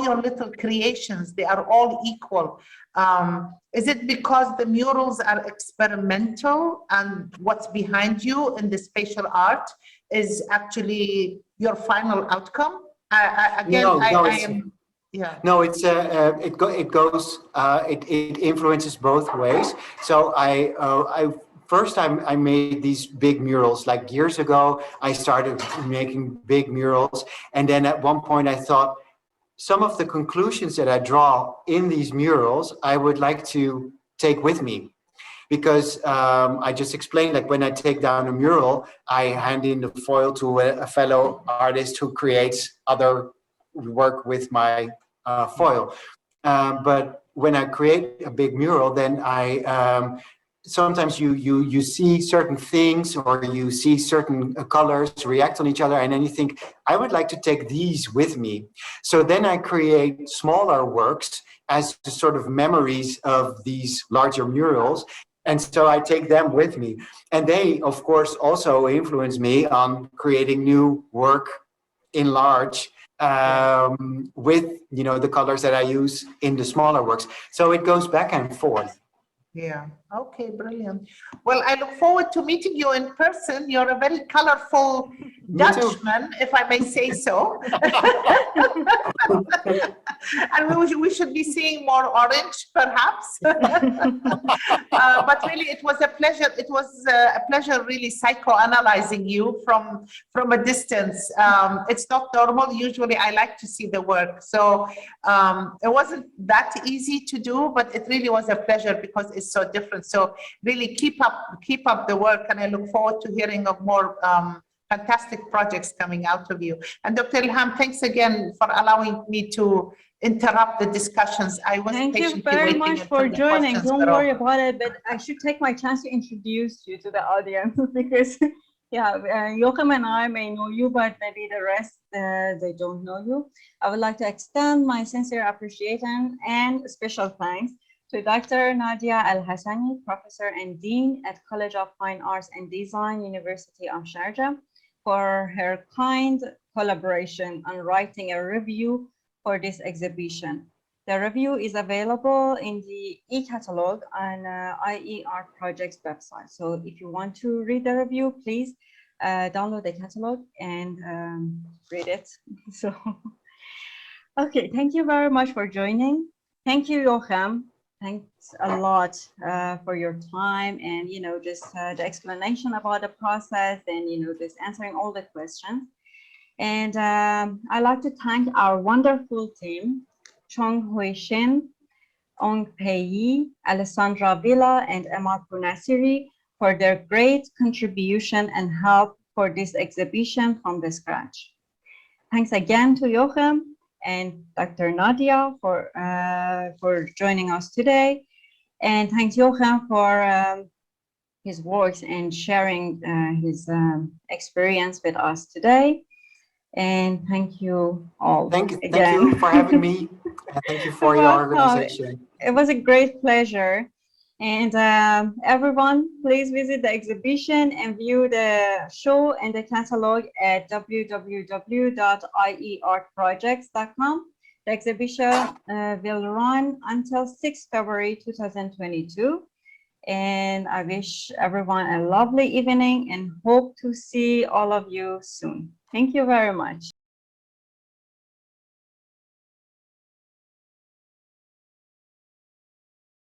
your little creations. They are all equal. Is it because the murals are experimental and what's behind you in the spatial art is actually your final outcome? I am, yeah. No, it influences both ways. So I made these big murals. Like years ago, I started making big murals, and then at one point I thought, some of the conclusions that I draw in these murals, I would like to take with me. Because I just explained, like when I take down a mural, I hand in the foil to a fellow artist who creates other work with my foil. But when I create a big mural, then sometimes you see certain things, or you see certain colors react on each other, and then you think, I would like to take these with me. So then I create smaller works as sort of memories of these larger murals. And so I take them with me. And they, of course, also influence me on creating new work in large, with the colors that I use in the smaller works. So it goes back and forth. Yeah. Okay, brilliant. Well, I look forward to meeting you in person. You're a very colorful Dutchman, if I may say so. And we should be seeing more orange, perhaps. But really, it was a pleasure. It was a pleasure really psychoanalyzing you from a distance. It's not normal. Usually, I like to see the work. So it wasn't that easy to do, but it really was a pleasure because it's so different. So really keep up the work, and I look forward to hearing of more fantastic projects coming out of you. And Dr. Ilham, thanks again for allowing me to interrupt the discussions. I was Thank you patiently very waiting much until for the joining. questions Don't were worry over. about it, but I should take my chance to introduce you to the audience because, yeah, Joachim and I may know you, but maybe the rest, they don't know you. I would like to extend my sincere appreciation and special thanks to Dr. Nadia Al-Hassani, Professor and Dean at College of Fine Arts and Design, University of Sharjah, for her kind collaboration on writing a review for this exhibition. The review is available in the e-catalog on IE Art Project's website. So if you want to read the review, please download the catalog and read it. So, okay, thank you very much for joining. Thank you, Joachim. Thanks a lot for your time and, just the explanation about the process and, just answering all the questions. And I'd like to thank our wonderful team, Chong Hui Shin, Ong Pei Yi, Alessandra Villa, and Emma Punasiri for their great contribution and help for this exhibition from the scratch. Thanks again to Joachim and Dr. Nadia for joining us today. And thanks Joachim for his works and sharing his experience with us today. And thank you all. Thank you for having me. Thank you for your organization. It was a great pleasure. And everyone, please visit the exhibition and view the show and the catalog at www.ieartprojects.com. The exhibition will run until 6 February 2022. And I wish everyone a lovely evening and hope to see all of you soon. Thank you very much.